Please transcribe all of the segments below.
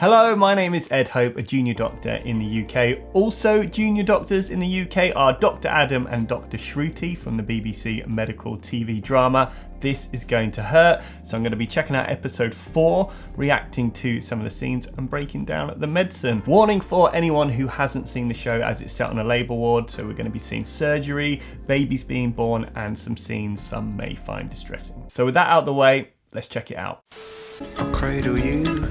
Hello, my name is Ed Hope, a junior doctor in the UK. Also junior doctors in the UK are Dr. Adam and Dr. Shruti from the BBC medical TV drama This Is Going to Hurt. So I'm going to be checking out episode 4, reacting to some of the scenes and breaking down the medicine. Warning for anyone who hasn't seen the show as it's set on a labour ward. So we're going to be seeing surgery, babies being born, and some scenes some may find distressing. So with that out of the way, let's check it out. I'll cradle you,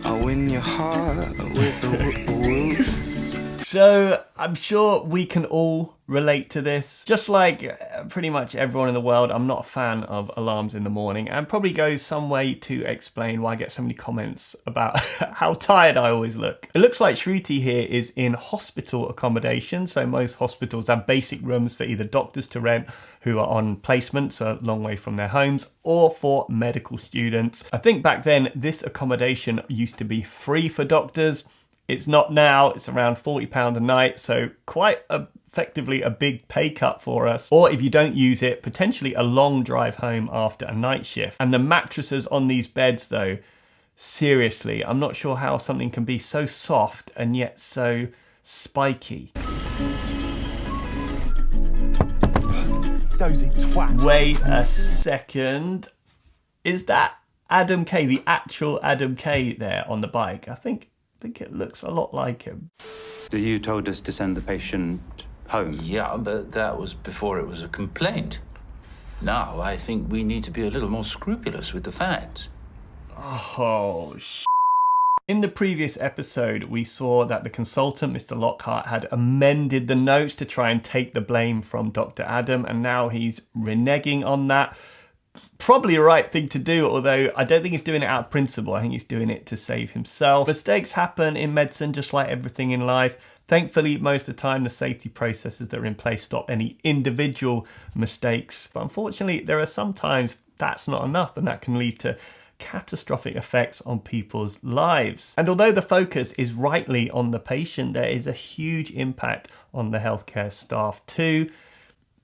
I'll win your heart with the whoop. So I'm sure we can all relate to this. Just like pretty much everyone in the world, I'm not a fan of alarms in the morning, and probably goes some way to explain why I get so many comments about how tired I always look. It looks like Shruti here is in hospital accommodation. So most hospitals have basic rooms for either doctors to rent who are on placements a long way from their homes, or for medical students. I think back then this accommodation used to be free for doctors. It's not now, it's around £40 a night, so quite effectively a big pay cut for us. Or if you don't use it, potentially a long drive home after a night shift. And the mattresses on these beds though, seriously, I'm not sure how something can be so soft and yet so spiky. Dozy twat. Wait a second. Is that Adam K, the actual Adam K there on the bike? I think it looks a lot like him. You told us to send the patient home. Yeah, but that was before it was a complaint. Now, I think we need to be a little more scrupulous with the facts. Oh, In the previous episode, we saw that the consultant, Mr. Lockhart, had amended the notes to try and take the blame from Dr. Adam, and now he's reneging on that. Probably a right thing to do, although I don't think he's doing it out of principle. I think he's doing it to save himself. Mistakes happen in medicine, just like everything in life. Thankfully, most of the time, the safety processes that are in place stop any individual mistakes. But unfortunately, there are sometimes that's not enough, and that can lead to catastrophic effects on people's lives. And although the focus is rightly on the patient, there is a huge impact on the healthcare staff too.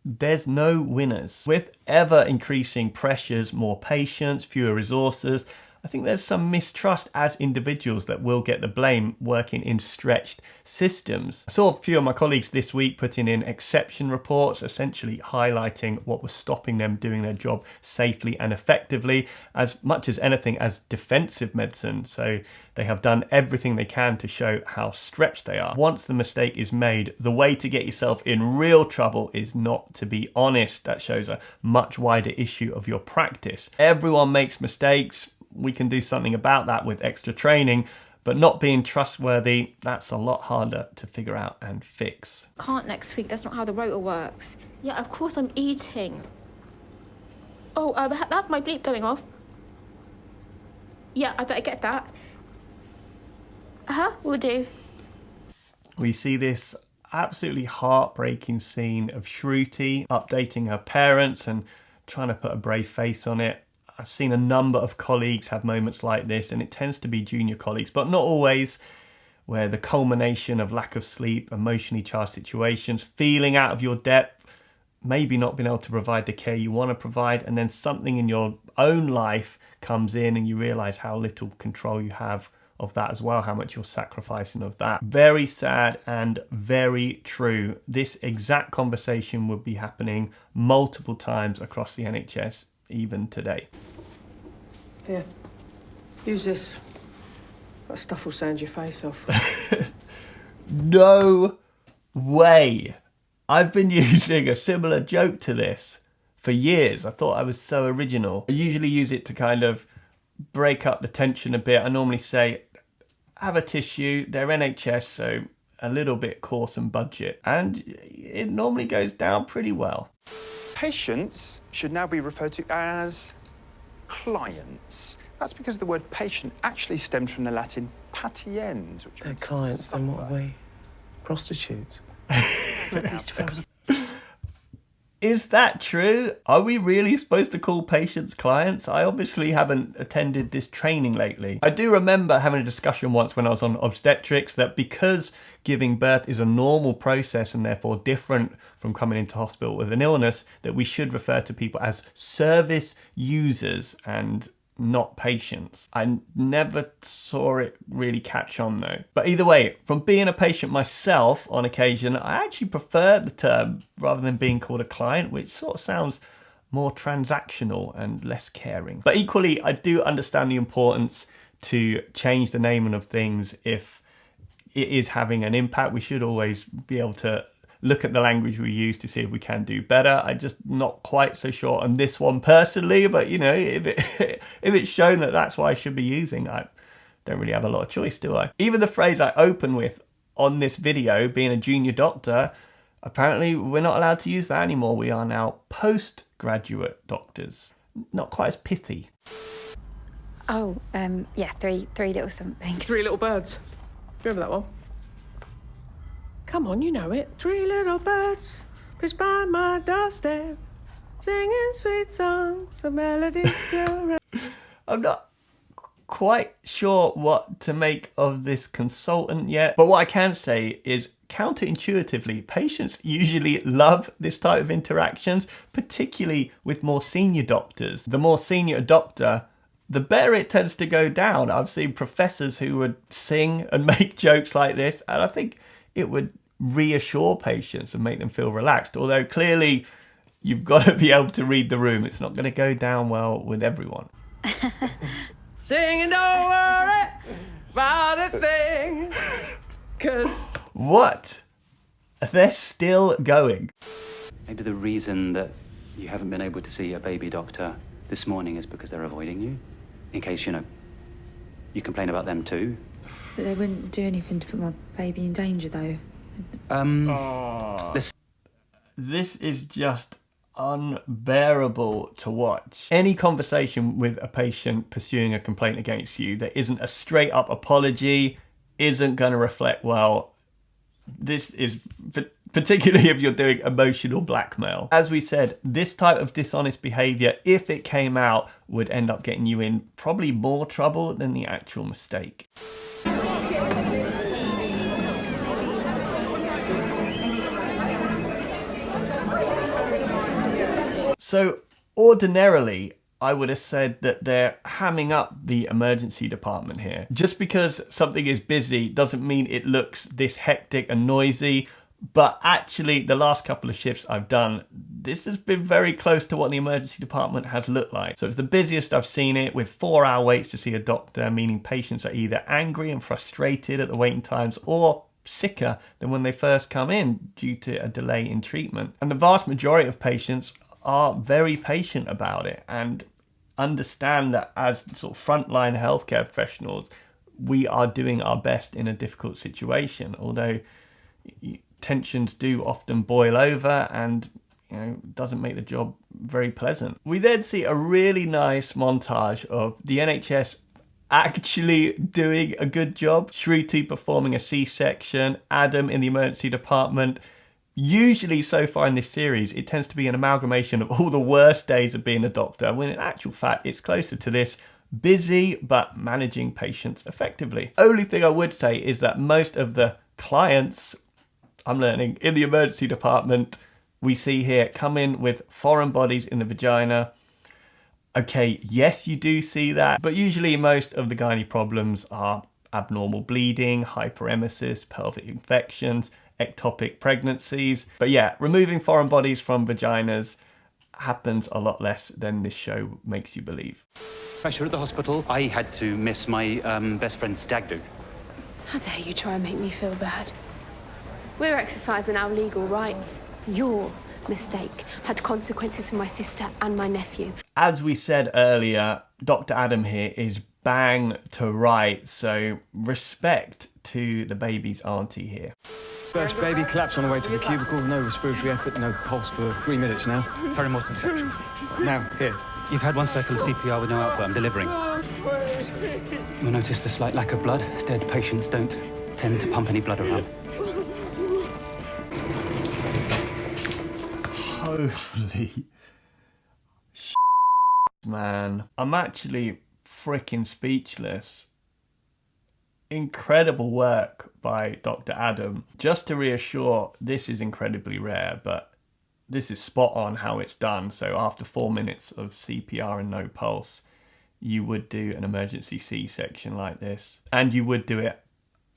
There's no winners. With ever increasing pressures, more patients, fewer resources, I think there's some mistrust as individuals that will get the blame working in stretched systems. I saw a few of my colleagues this week putting in exception reports, essentially highlighting what was stopping them doing their job safely and effectively, as much as anything as defensive medicine. So they have done everything they can to show how stretched they are. Once the mistake is made, the way to get yourself in real trouble is not to be honest. That shows a much wider issue of your practice. Everyone makes mistakes. We can do something about that with extra training, but not being trustworthy, that's a lot harder to figure out and fix. Can't next week, that's not how the rota works. Yeah, of course I'm eating. Oh, that's my bleep going off. Yeah, I better get that. Will do. We see this absolutely heartbreaking scene of Shruti updating her parents and trying to put a brave face on it. I've seen a number of colleagues have moments like this, and it tends to be junior colleagues, but not always, where the culmination of lack of sleep, emotionally charged situations, feeling out of your depth, maybe not being able to provide the care you want to provide, and then something in your own life comes in and you realise how little control you have of that as well, how much you're sacrificing of that. Very sad and very true. This exact conversation would be happening multiple times across the NHS, even today. Here, use this. That stuff will sand your face off. No way. I've been using a similar joke to this for years. I thought I was so original. I usually use it to kind of break up the tension a bit. I normally say, have a tissue. They're NHS, so a little bit coarse and budget. And it normally goes down pretty well. Patients should now be referred to as clients. That's because the word patient actually stems from the Latin patiens, which They're means clients, then what sufferer. are we? Prostitutes. Is that true? Are we really supposed to call patients clients? I obviously haven't attended this training lately. I do remember having a discussion once when I was on obstetrics that because giving birth is a normal process and therefore different from coming into hospital with an illness, that we should refer to people as service users. And not patients. I never saw it really catch on though. But either way, from being a patient myself on occasion, I actually prefer the term rather than being called a client, which sort of sounds more transactional and less caring. But equally, I do understand the importance to change the naming of things if it is having an impact. We should always be able to look at the language we use to see if we can do better. I'm just not quite so sure on this one personally, but you know, if it's shown that that's what I should be using, I don't really have a lot of choice, do I? Even the phrase I open with on this video, being a junior doctor, apparently we're not allowed to use that anymore. We are now postgraduate doctors. Not quite as pithy. Oh, yeah, three little somethings. Three little birds. Remember that one? Come on, you know it. Three little birds pitched by my doorstep, singing sweet songs, the melodies pure. I'm not quite sure what to make of this consultant yet, but what I can say is counterintuitively, patients usually love this type of interactions, particularly with more senior doctors. The more senior a doctor, the better it tends to go down. I've seen professors who would sing and make jokes like this, and I think it would reassure patients and make them feel relaxed. Although clearly you've got to be able to read the room. It's not going to go down well with everyone. Singing, don't worry about a thing, 'cause... What? They're still going. Maybe the reason that you haven't been able to see a baby doctor this morning is because they're avoiding you. In case, you know, you complain about them too. But they wouldn't do anything to put my baby in danger, though. Listen. This is just unbearable to watch. Any conversation with a patient pursuing a complaint against you that isn't a straight up apology isn't going to reflect well. This is particularly if you're doing emotional blackmail. As we said, this type of dishonest behavior, if it came out, would end up getting you in probably more trouble than the actual mistake. So ordinarily, I would have said that they're hamming up the emergency department here. Just because something is busy doesn't mean it looks this hectic and noisy. But actually, the last couple of shifts I've done, this has been very close to what the emergency department has looked like. So it's the busiest I've seen it, with 4-hour waits to see a doctor, meaning patients are either angry and frustrated at the waiting times or sicker than when they first come in due to a delay in treatment. And the vast majority of patients are very patient about it and understand that as sort of frontline healthcare professionals, we are doing our best in a difficult situation, although tensions do often boil over and, you know, doesn't make the job very pleasant. We then see a really nice montage of the NHS actually doing a good job. Shruti performing a C-section, Adam in the emergency department. Usually so far in this series, it tends to be an amalgamation of all the worst days of being a doctor, when in actual fact, it's closer to this: busy, but managing patients effectively. Only thing I would say is that most of the clients, I'm learning, in the emergency department we see here come in with foreign bodies in the vagina. Okay, yes, you do see that, but usually most of the gynae problems are abnormal bleeding, hyperemesis, pelvic infections, ectopic pregnancies. But yeah, removing foreign bodies from vaginas happens a lot less than this show makes you believe. Pressure at the hospital. I had to miss my best friend's stag do. How dare you try and make me feel bad? We're exercising our legal rights. Your mistake had consequences for my sister and my nephew. As we said earlier, Dr. Adam here is bang to right, so respect to the baby's auntie here. First baby collapse on the way to the cubicle, no respiratory effort, no pulse for 3 minutes now. Perimortem section. Now, here. You've had 1 cycle of CPR with no output. I'm delivering. You'll notice the slight lack of blood. Dead patients don't tend to pump any blood around. Holy man. I'm actually freaking speechless. Incredible work by Dr. Adam. Just to reassure, this is incredibly rare, but this is spot on how it's done. So after 4 minutes of CPR and no pulse, you would do an emergency C-section like this, and you would do it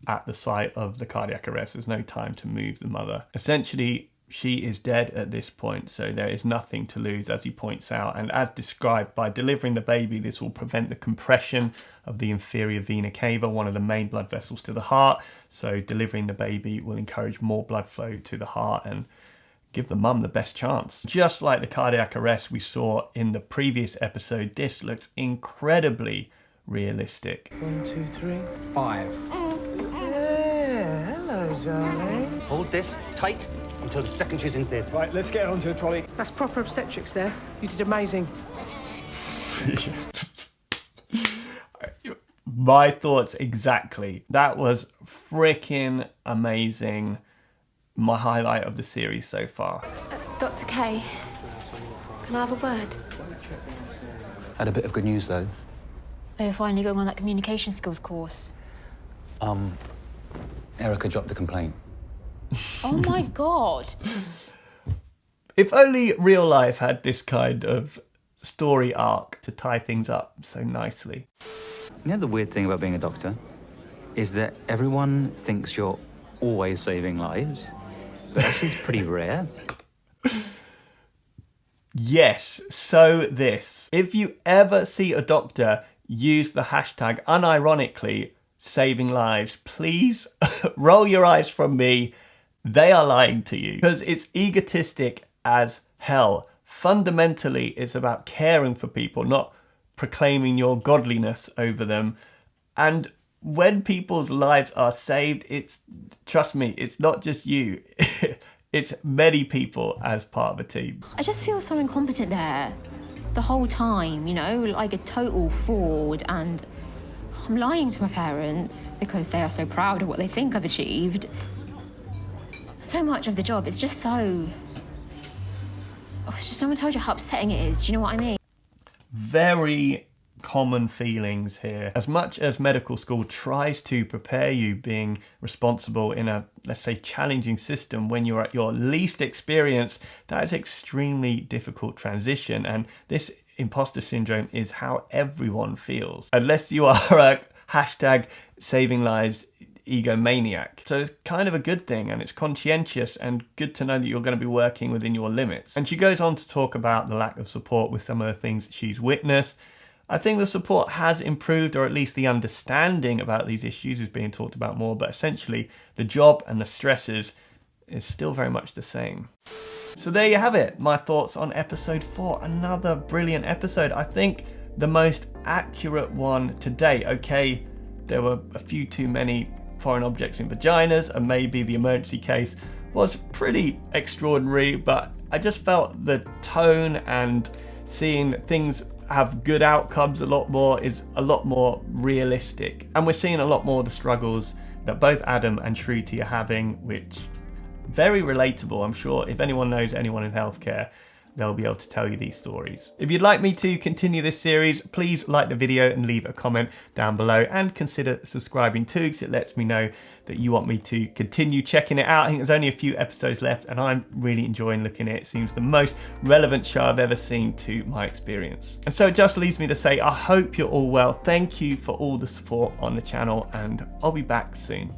at the site of the cardiac arrest. There's no time to move the mother. Essentially, she is dead at this point, so there is nothing to lose, as he points out. And as described, by delivering the baby, this will prevent the compression of the inferior vena cava, one of the main blood vessels to the heart. So delivering the baby will encourage more blood flow to the heart and give the mum the best chance. Just like the cardiac arrest we saw in the previous episode, this looks incredibly realistic. 1, 2, 3, 5. Yeah, hello, darling. Hold this tight until the second she's in theatre. Right, let's get her onto a trolley. That's proper obstetrics there. You did amazing. My thoughts exactly. That was freaking amazing. My highlight of the series so far. Dr. K, can I have a word? Had a bit of good news, though. They're finally going on that communication skills course. Erica dropped the complaint. Oh my God. If only real life had this kind of story arc to tie things up so nicely. You know the weird thing about being a doctor? Is that everyone thinks you're always saving lives, but actually it's pretty rare. Yes, so this. If you ever see a doctor use the hashtag unironically SavingLives, please roll your eyes from me. They are lying to you, because it's egotistic as hell. Fundamentally, it's about caring for people, not proclaiming your godliness over them. And when people's lives are saved, trust me, it's not just you. It's many people as part of a team. I just feel so incompetent there the whole time, you know, like a total fraud, and I'm lying to my parents because they are so proud of what they think I've achieved. So much of the job is just so... Oh, it's just, someone told you how upsetting it is. Do you know what I mean? Very common feelings here. As much as medical school tries to prepare you being responsible in a, let's say, challenging system when you're at your least experienced, that is extremely difficult transition. And this imposter syndrome is how everyone feels, unless you are a hashtag SavingLives egomaniac. So it's kind of a good thing, and it's conscientious and good to know that you're going to be working within your limits. And she goes on to talk about the lack of support with some of the things she's witnessed. I think the support has improved, or at least the understanding about these issues is being talked about more, but essentially the job and the stresses is still very much the same. So there you have it, my thoughts on episode 4. Another brilliant episode. I think the most accurate one to date. Okay, there were a few too many foreign objects in vaginas, and maybe the emergency case was pretty extraordinary, but I just felt the tone and seeing things have good outcomes is a lot more realistic. And we're seeing a lot more of the struggles that both Adam and Shruti are having, which very relatable. I'm sure if anyone knows anyone in healthcare, they'll be able to tell you these stories. If you'd like me to continue this series, please like the video and leave a comment down below, and consider subscribing too, because it lets me know that you want me to continue checking it out. I think there's only a few episodes left, and I'm really enjoying looking at it. It seems the most relevant show I've ever seen to my experience. And so it just leaves me to say, I hope you're all well. Thank you for all the support on the channel, and I'll be back soon.